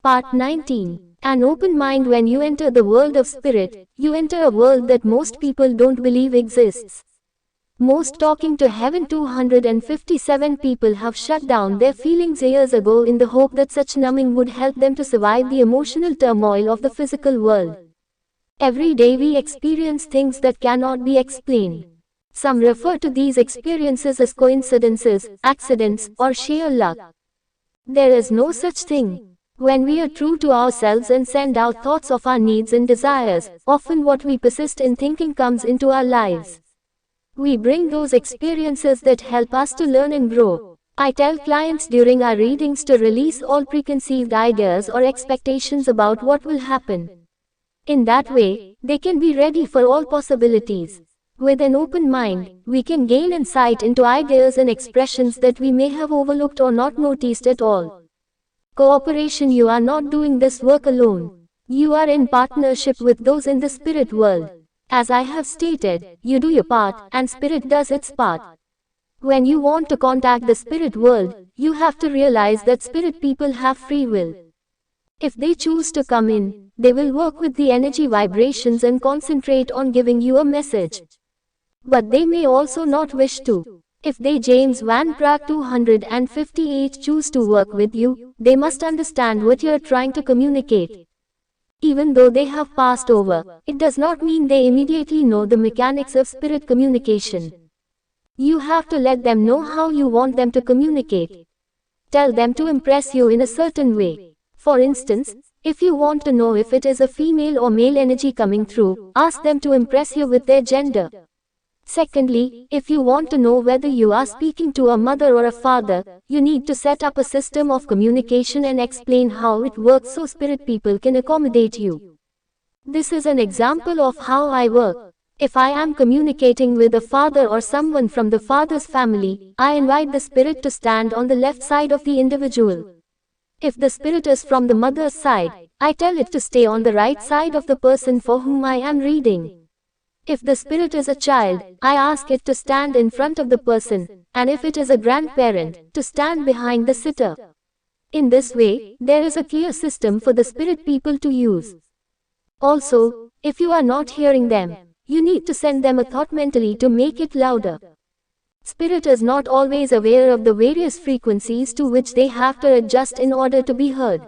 Part 19. An open mind. When you enter the world of spirit, you enter a world that most people don't believe exists. Most talking to heaven 257 people have shut down their feelings years ago in the hope that such numbing would help them to survive the emotional turmoil of the physical world. Every day we experience things that cannot be explained. Some refer to these experiences as coincidences, accidents, or sheer luck. There is no such thing. When we are true to ourselves and send out thoughts of our needs and desires, often what we persist in thinking comes into our lives. We bring those experiences that help us to learn and grow. I tell clients during our readings to release all preconceived ideas or expectations about what will happen. In that way, they can be ready for all possibilities. With an open mind, we can gain insight into ideas and expressions that we may have overlooked or not noticed at all. Cooperation. You are not doing this work alone. You are in partnership with those in the spirit world. As I have stated, you do your part, and spirit does its part. When you want to contact the spirit world, you have to realize that spirit people have free will. If they choose to come in, they will work with the energy vibrations and concentrate on giving you a message. But they may also not wish to. If they James Van Praagh 258 choose to work with you, they must understand what you are trying to communicate. Even though they have passed over, it does not mean they immediately know the mechanics of spirit communication. You have to let them know how you want them to communicate. Tell them to impress you in a certain way. For instance, if you want to know if it is a female or male energy coming through, ask them to impress you with their gender. Secondly, if you want to know whether you are speaking to a mother or a father, you need to set up a system of communication and explain how it works so spirit people can accommodate you. This is an example of how I work. If I am communicating with a father or someone from the father's family, I invite the spirit to stand on the left side of the individual. If the spirit is from the mother's side, I tell it to stay on the right side of the person for whom I am reading. If the spirit is a child, I ask it to stand in front of the person, and if it is a grandparent, to stand behind the sitter. In this way, there is a clear system for the spirit people to use. Also, if you are not hearing them, you need to send them a thought mentally to make it louder. Spirit is not always aware of the various frequencies to which they have to adjust in order to be heard.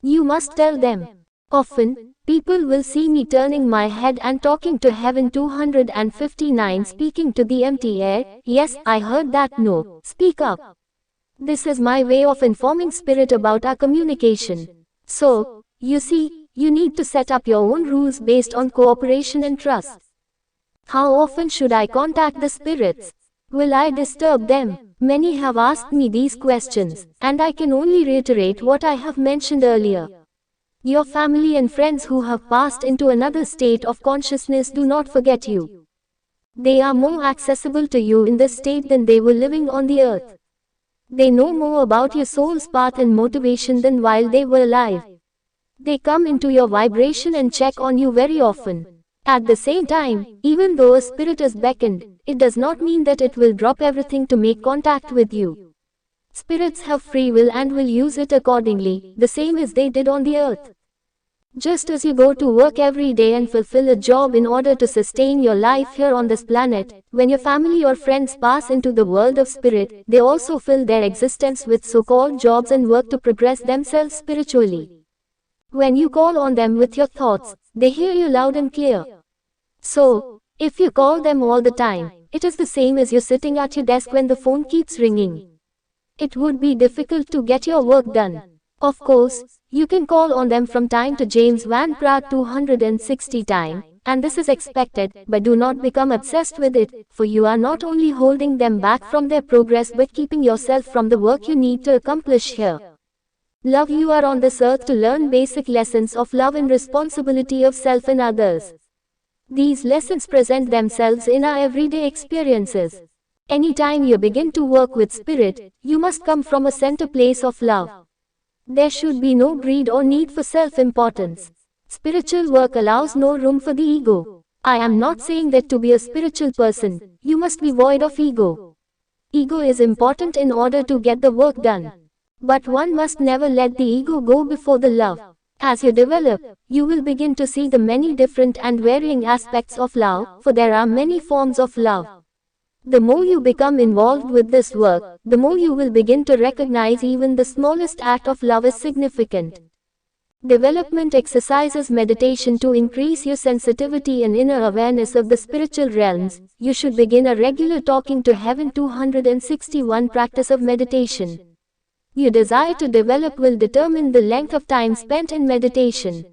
You must tell them. Often, people will see me turning my head and talking to heaven 259, speaking to the empty air. Yes, I heard that. No, speak up. This is my way of informing spirit about our communication. So, you see, you need to set up your own rules based on cooperation and trust. How often should I contact the spirits? Will I disturb them? Many have asked me these questions, and I can only reiterate what I have mentioned earlier. Your family and friends who have passed into another state of consciousness do not forget you. They are more accessible to you in this state than they were living on the earth. They know more about your soul's path and motivation than while they were alive. They come into your vibration and check on you very often. At the same time, even though a spirit is beckoned, it does not mean that it will drop everything to make contact with you. Spirits have free will and will use it accordingly, the same as they did on the earth. Just as you go to work every day and fulfill a job in order to sustain your life here on this planet, when your family or friends pass into the world of spirit, they also fill their existence with so-called jobs and work to progress themselves spiritually. When you call on them with your thoughts, they hear you loud and clear. So, if you call them all the time, it is the same as you sitting at your desk when the phone keeps ringing. It would be difficult to get your work done. Of course, you can call on them from time to James Van Praagh 260 time, and this is expected, but do not become obsessed with it, for you are not only holding them back from their progress but keeping yourself from the work you need to accomplish here. Love. You are on this earth to learn basic lessons of love and responsibility of self and others. These lessons present themselves in our everyday experiences. Anytime you begin to work with spirit, you must come from a center place of love. There should be no greed or need for self-importance. Spiritual work allows no room for the ego. I am not saying that to be a spiritual person, you must be void of ego. Ego is important in order to get the work done. But one must never let the ego go before the love. As you develop, you will begin to see the many different and varying aspects of love, for there are many forms of love. The more you become involved with this work, the more you will begin to recognize even the smallest act of love is significant. Development exercises meditation to increase your sensitivity and inner awareness of the spiritual realms. You should begin a regular talking to heaven 261 practice of meditation. Your desire to develop will determine the length of time spent in meditation.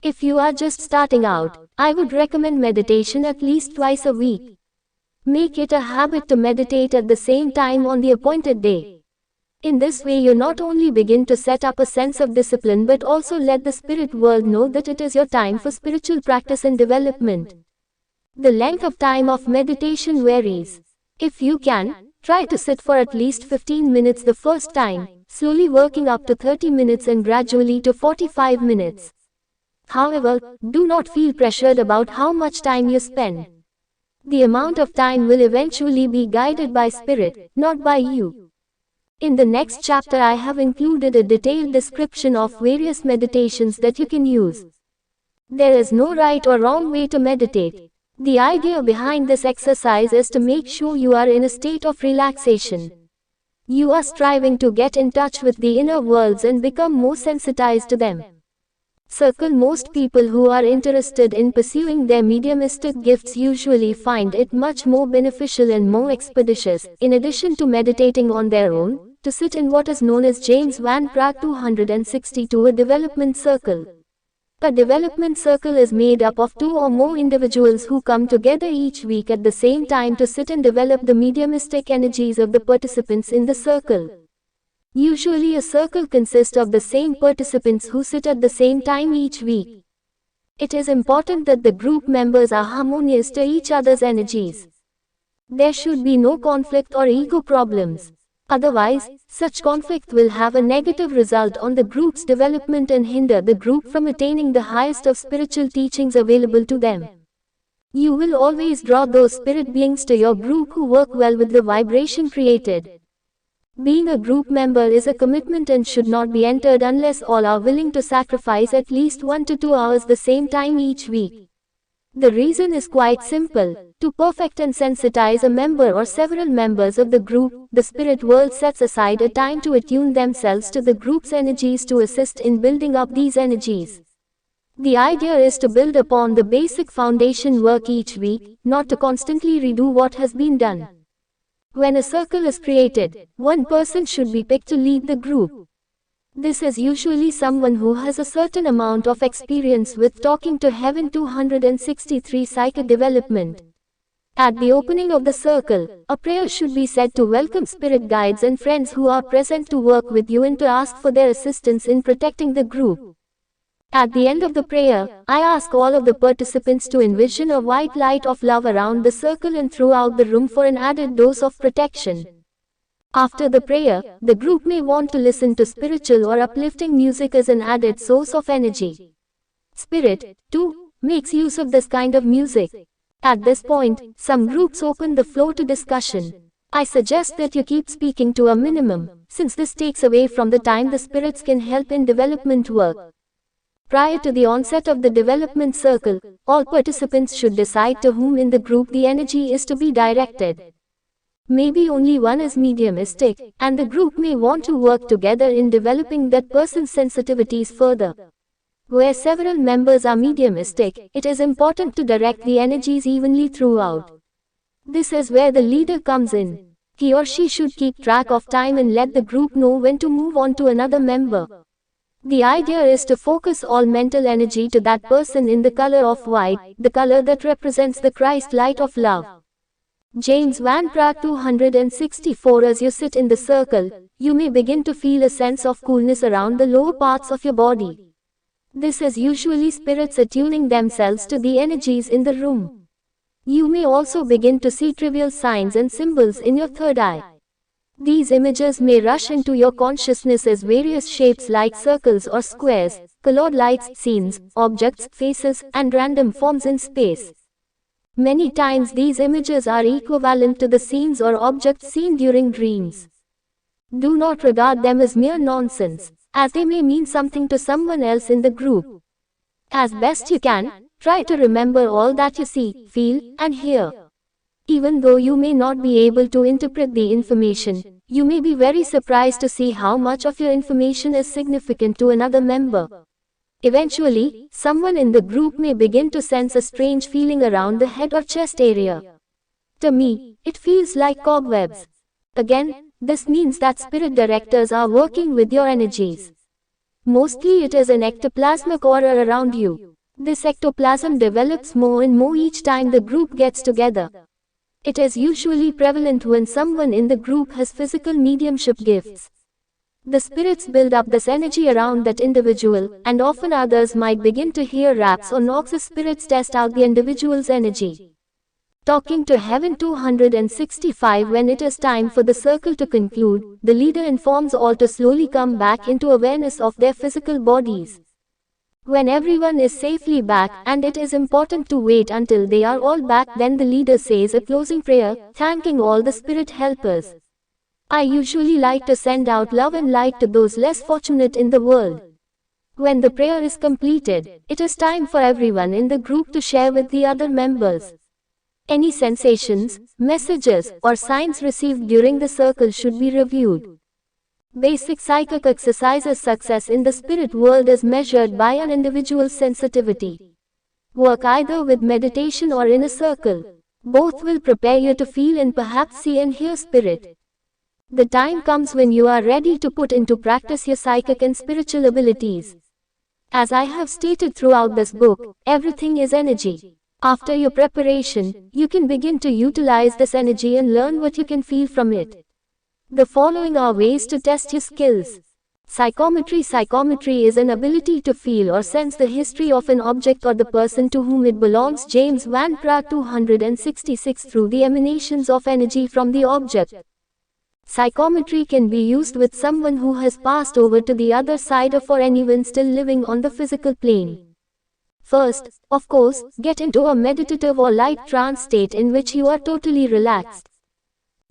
If you are just starting out, I would recommend meditation at least twice a week. Make it a habit to meditate at the same time on the appointed day. In this way you not only begin to set up a sense of discipline but also let the spirit world know that it is your time for spiritual practice and development. The length of time of meditation varies. If you can, try to sit for at least 15 minutes the first time, slowly working up to 30 minutes and gradually to 45 minutes. However, do not feel pressured about how much time you spend. The amount of time will eventually be guided by spirit, not by you. In the next chapter I have included a detailed description of various meditations that you can use. There is no right or wrong way to meditate. The idea behind this exercise is to make sure you are in a state of relaxation. You are striving to get in touch with the inner worlds and become more sensitized to them. Circle. Most people who are interested in pursuing their mediumistic gifts usually find it much more beneficial and more expeditious, in addition to meditating on their own, to sit in what is known as James Van Praagh 262 a development circle. A development circle is made up of 2 or more individuals who come together each week at the same time to sit and develop the mediumistic energies of the participants in the circle. Usually a circle consists of the same participants who sit at the same time each week. It is important that the group members are harmonious to each other's energies. There should be no conflict or ego problems. Otherwise, such conflict will have a negative result on the group's development and hinder the group from attaining the highest of spiritual teachings available to them. You will always draw those spirit beings to your group who work well with the vibration created. Being a group member is a commitment and should not be entered unless all are willing to sacrifice at least 1 to 2 hours the same time each week. The reason is quite simple. To perfect and sensitize a member or several members of the group, the spirit world sets aside a time to attune themselves to the group's energies to assist in building up these energies. The idea is to build upon the basic foundation work each week, not to constantly redo what has been done. When a circle is created, one person should be picked to lead the group. This is usually someone who has a certain amount of experience with talking to heaven 263 psychic development. At the opening of the circle, a prayer should be said to welcome spirit guides and friends who are present to work with you and to ask for their assistance in protecting the group. At the end of the prayer, I ask all of the participants to envision a white light of love around the circle and throughout the room for an added dose of protection. After the prayer, the group may want to listen to spiritual or uplifting music as an added source of energy. Spirit, too, makes use of this kind of music. At this point, some groups open the floor to discussion. I suggest that you keep speaking to a minimum, since this takes away from the time the spirits can help in development work. Prior to the onset of the development circle, all participants should decide to whom in the group the energy is to be directed. Maybe only one is mediumistic, and the group may want to work together in developing that person's sensitivities further. Where several members are mediumistic, it is important to direct the energies evenly throughout. This is where the leader comes in. He or she should keep track of time and let the group know when to move on to another member. The idea is to focus all mental energy to that person in the color of white, the color that represents the Christ light of love. James Van Praagh 264. As you sit in the circle, you may begin to feel a sense of coolness around the lower parts of your body. This is usually spirits attuning themselves to the energies in the room. You may also begin to see trivial signs and symbols in your third eye. These images may rush into your consciousness as various shapes like circles or squares, colored lights, scenes, objects, faces, and random forms in space. Many times these images are equivalent to the scenes or objects seen during dreams. Do not regard them as mere nonsense, as they may mean something to someone else in the group. As best you can, try to remember all that you see, feel, and hear. Even though you may not be able to interpret the information, you may be very surprised to see how much of your information is significant to another member. Eventually, someone in the group may begin to sense a strange feeling around the head or chest area. To me, it feels like cobwebs. Again, this means that spirit directors are working with your energies. Mostly it is an ectoplasmic aura around you. This ectoplasm develops more and more each time the group gets together. It is usually prevalent when someone in the group has physical mediumship gifts. The spirits build up this energy around that individual, and often others might begin to hear raps or knocks as spirits test out the individual's energy. Talking to Heaven 265. When it is time for the circle to conclude, the leader informs all to slowly come back into awareness of their physical bodies. When everyone is safely back, and it is important to wait until they are all back, then the leader says a closing prayer, thanking all the spirit helpers. I usually like to send out love and light to those less fortunate in the world. When the prayer is completed, it is time for everyone in the group to share with the other members. Any sensations, messages, or signs received during the circle should be reviewed. Basic psychic exercises. Success in the spirit world is measured by an individual's sensitivity. Work either with meditation or in a circle. Both will prepare you to feel and perhaps see and hear spirit. The time comes when you are ready to put into practice your psychic and spiritual abilities. As I have stated throughout this book, everything is energy. After your preparation, you can begin to utilize this energy and learn what you can feel from it. The following are ways to test your skills. Psychometry. Psychometry is an ability to feel or sense the history of an object or the person to whom it belongs. James Van Praagh 266. Through the emanations of energy from the object. Psychometry can be used with someone who has passed over to the other side or for anyone still living on the physical plane. First, of course, get into a meditative or light trance state in which you are totally relaxed.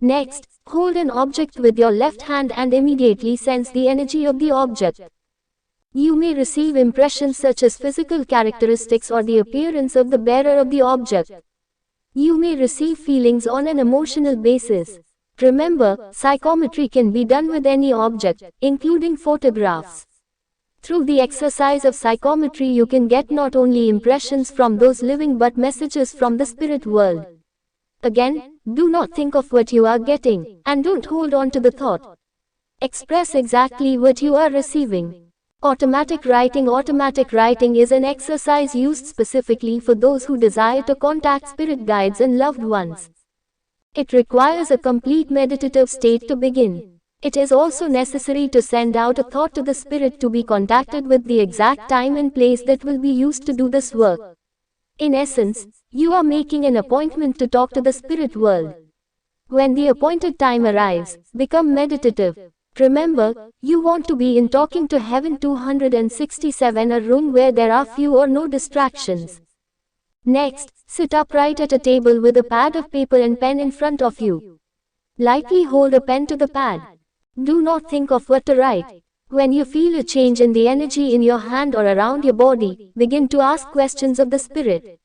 Next, hold an object with your left hand and immediately sense the energy of the object. You may receive impressions such as physical characteristics or the appearance of the bearer of the object. You may receive feelings on an emotional basis. Remember, psychometry can be done with any object, including photographs. Through the exercise of psychometry you can get not only impressions from those living but messages from the spirit world. Again, do not think of what you are getting, and don't hold on to the thought. Express exactly what you are receiving. Automatic writing. Automatic writing is an exercise used specifically for those who desire to contact spirit guides and loved ones. It requires a complete meditative state to begin. It is also necessary to send out a thought to the spirit to be contacted with the exact time and place that will be used to do this work. In essence, you are making an appointment to talk to the spirit world. When the appointed time arrives, become meditative. Remember, you want to be in Talking to Heaven 267, a room where there are few or no distractions. Next, sit upright at a table with a pad of paper and pen in front of you. Lightly hold a pen to the pad. Do not think of what to write. When you feel a change in the energy in your hand or around your body, begin to ask questions of the spirit.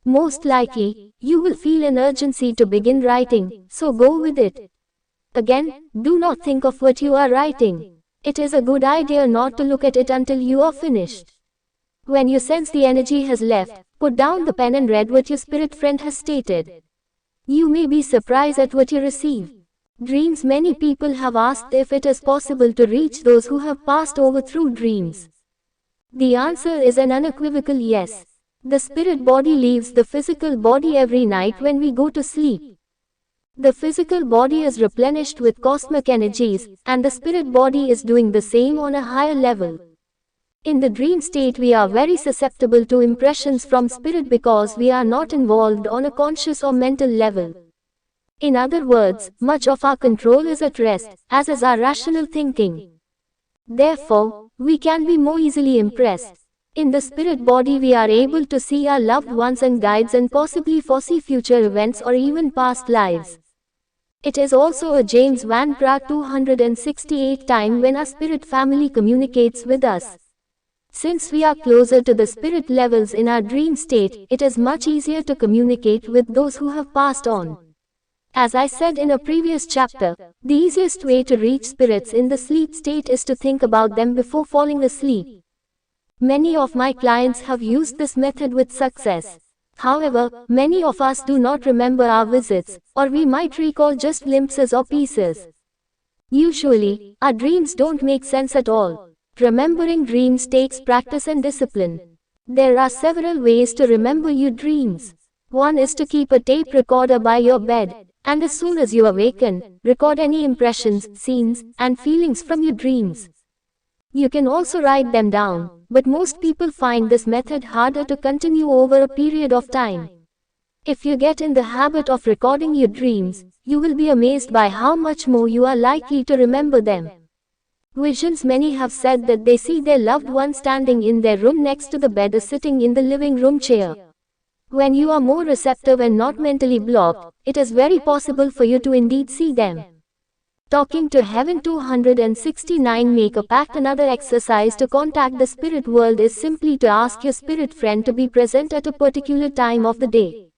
Most likely, you will feel an urgency to begin writing, so go with it. Again, do not think of what you are writing. It is a good idea not to look at it until you are finished. When you sense the energy has left, put down the pen and read what your spirit friend has stated. You may be surprised at what you receive. Dreams. Many people have asked if it is possible to reach those who have passed over through dreams. The answer is an unequivocal yes. The spirit body leaves the physical body every night when we go to sleep. The physical body is replenished with cosmic energies, and the spirit body is doing the same on a higher level. In the dream state we are very susceptible to impressions from spirit because we are not involved on a conscious or mental level. In other words, much of our control is at rest, as is our rational thinking. Therefore, we can be more easily impressed. In the spirit body we are able to see our loved ones and guides and possibly foresee future events or even past lives. It is also a James Van Praagh 268 time when our spirit family communicates with us. Since we are closer to the spirit levels in our dream state, it is much easier to communicate with those who have passed on. As I said in a previous chapter, the easiest way to reach spirits in the sleep state is to think about them before falling asleep. Many of my clients have used this method with success. However, many of us do not remember our visits, or we might recall just glimpses or pieces. Usually, our dreams don't make sense at all. Remembering dreams takes practice and discipline. There are several ways to remember your dreams. One is to keep a tape recorder by your bed, and as soon as you awaken, record any impressions, scenes, and feelings from your dreams. You can also write them down, but most people find this method harder to continue over a period of time. If you get in the habit of recording your dreams, you will be amazed by how much more you are likely to remember them. Visions. Many have said that they see their loved one standing in their room next to the bed or sitting in the living room chair. When you are more receptive and not mentally blocked, it is very possible for you to indeed see them. Talking to Heaven 269. Make a pact. Another exercise to contact the spirit world is simply to ask your spirit friend to be present at a particular time of the day.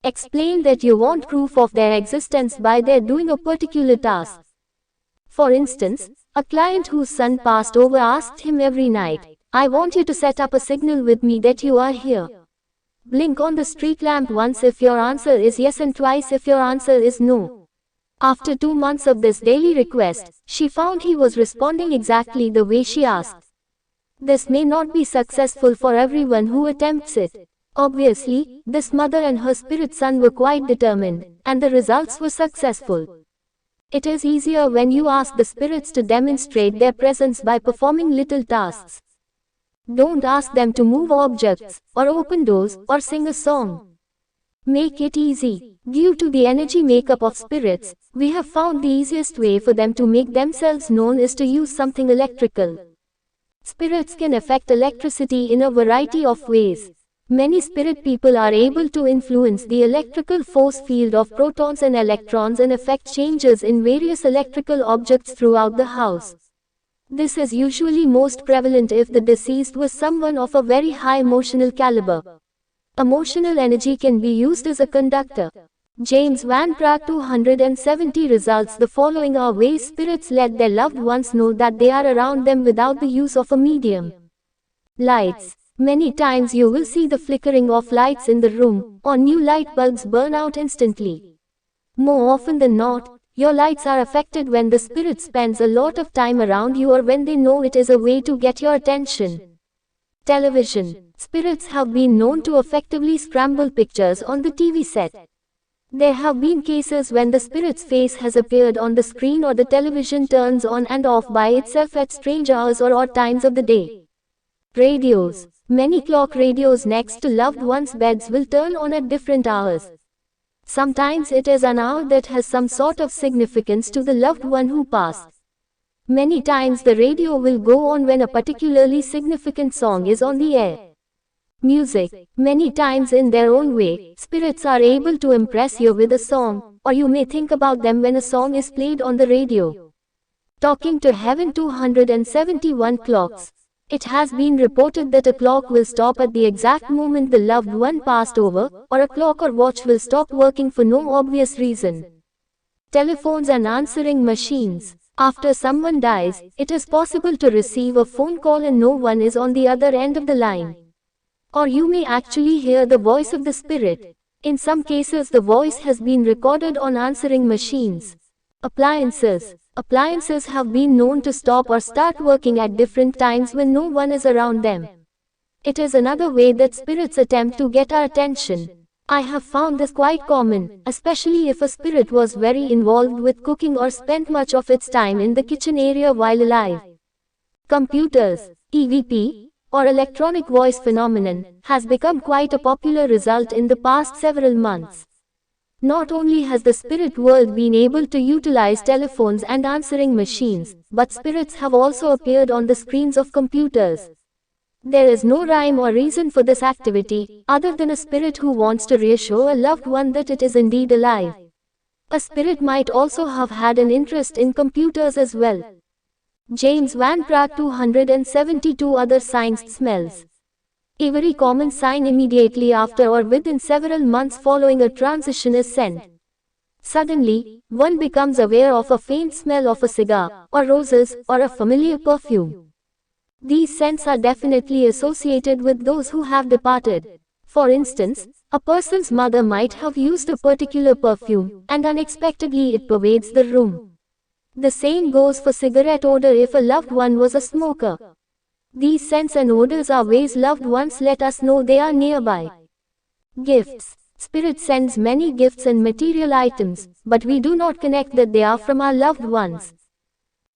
Explain that you want proof of their existence by their doing a particular task. For instance, a client whose son passed over asked him every night, "I want you to set up a signal with me that you are here. Blink on the street lamp once if your answer is yes and twice if your answer is no." After 2 months of this daily request, she found he was responding exactly the way she asked. This may not be successful for everyone who attempts it. Obviously, this mother and her spirit son were quite determined, and the results were successful. It is easier when you ask the spirits to demonstrate their presence by performing little tasks. Don't ask them to move objects, or open doors, or sing a song. Make it easy. Due to the energy makeup of spirits, we have found the easiest way for them to make themselves known is to use something electrical. Spirits can affect electricity in a variety of ways. Many spirit people are able to influence the electrical force field of protons and electrons and affect changes in various electrical objects throughout the house. This is usually most prevalent if the deceased was someone of a very high emotional caliber. Emotional energy can be used as a conductor. James Van Praagh 270 results. The following are ways spirits let their loved ones know that they are around them without the use of a medium. Lights. Many times you will see the flickering of lights in the room, or new light bulbs burn out instantly. More often than not, your lights are affected when the spirit spends a lot of time around you or when they know it is a way to get your attention. Television. Spirits have been known to effectively scramble pictures on the TV set. There have been cases when the spirit's face has appeared on the screen or the television turns on and off by itself at strange hours or odd times of the day. Radios. Many clock radios next to loved ones' beds will turn on at different hours. Sometimes it is an hour that has some sort of significance to the loved one who passed. Many times the radio will go on when a particularly significant song is on the air. Music. Many times in their own way, spirits are able to impress you with a song, or you may think about them when a song is played on the radio. Talking to Heaven 271 clocks. It has been reported that a clock will stop at the exact moment the loved one passed over, or a clock or watch will stop working for no obvious reason. Telephones and answering machines. After someone dies, it is possible to receive a phone call and no one is on the other end of the line. Or you may actually hear the voice of the spirit. In some cases the voice has been recorded on answering machines. Appliances. Appliances have been known to stop or start working at different times when no one is around them. It is another way that spirits attempt to get our attention. I have found this quite common, especially if a spirit was very involved with cooking or spent much of its time in the kitchen area while alive. Computers. EVP, or electronic voice phenomenon, has become quite a popular result in the past several months. Not only has the spirit world been able to utilize telephones and answering machines, but spirits have also appeared on the screens of computers. There is no rhyme or reason for this activity, other than a spirit who wants to reassure a loved one that it is indeed alive. A spirit might also have had an interest in computers as well. James Van Praagh 272 other signs smells. A very common sign immediately after or within several months following a transition is scent. Suddenly, one becomes aware of a faint smell of a cigar, or roses, or a familiar perfume. These scents are definitely associated with those who have departed. For instance, a person's mother might have used a particular perfume, and unexpectedly it pervades the room. The same goes for cigarette odor if a loved one was a smoker. These scents and odors are ways loved ones let us know they are nearby. Gifts. Spirit sends many gifts and material items, but we do not connect that they are from our loved ones.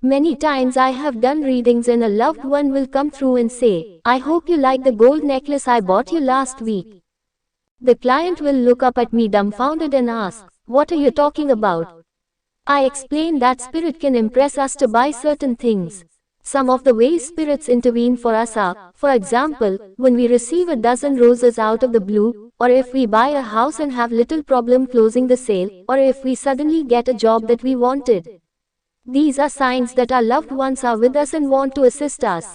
Many times I have done readings and a loved one will come through and say, "I hope you like the gold necklace I bought you last week." The client will look up at me dumbfounded and ask, "What are you talking about?" I explain that spirit can impress us to buy certain things. Some of the ways spirits intervene for us are, for example, when we receive a dozen roses out of the blue, or if we buy a house and have little problem closing the sale, or if we suddenly get a job that we wanted. These are signs that our loved ones are with us and want to assist us.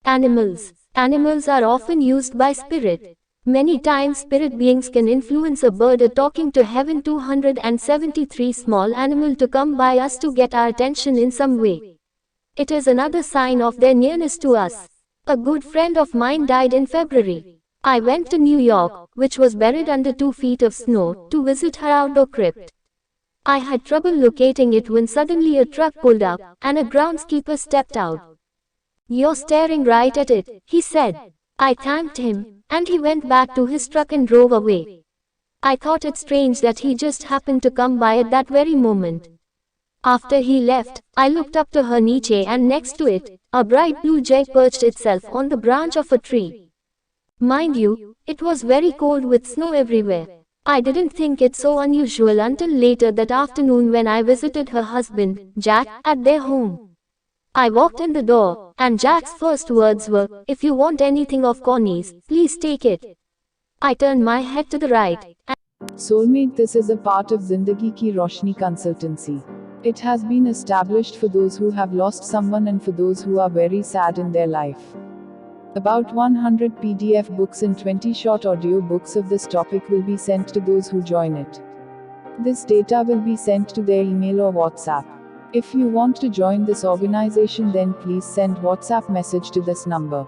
Animals. Animals are often used by spirit. Many times spirit beings can influence a bird or talking to heaven 273 small animal to come by us to get our attention in some way. It is another sign of their nearness to us. A good friend of mine died in February. I went to New York, which was buried under 2 feet of snow, to visit her outdoor crypt. I had trouble locating it when suddenly a truck pulled up, and a groundskeeper stepped out. "You're staring right at it," he said. I thanked him, and he went back to his truck and drove away. I thought it strange that he just happened to come by at that very moment. After he left, I looked up to her niche and next to it, a bright blue jay perched itself on the branch of a tree. Mind you, it was very cold with snow everywhere. I didn't think it so unusual until later that afternoon when I visited her husband, Jack, at their home. I walked in the door, and Jack's first words were, "If you want anything of Connie's, please take it." I turned my head to the right. Soulmate, this is a part of Zindagi Ki Roshni consultancy. It has been established for those who have lost someone and for those who are very sad in their life. About 100 PDF books and 20 short audio books of this topic will be sent to those who join it. This data will be sent to their email or WhatsApp. If you want to join this organization, then please send WhatsApp message to this number.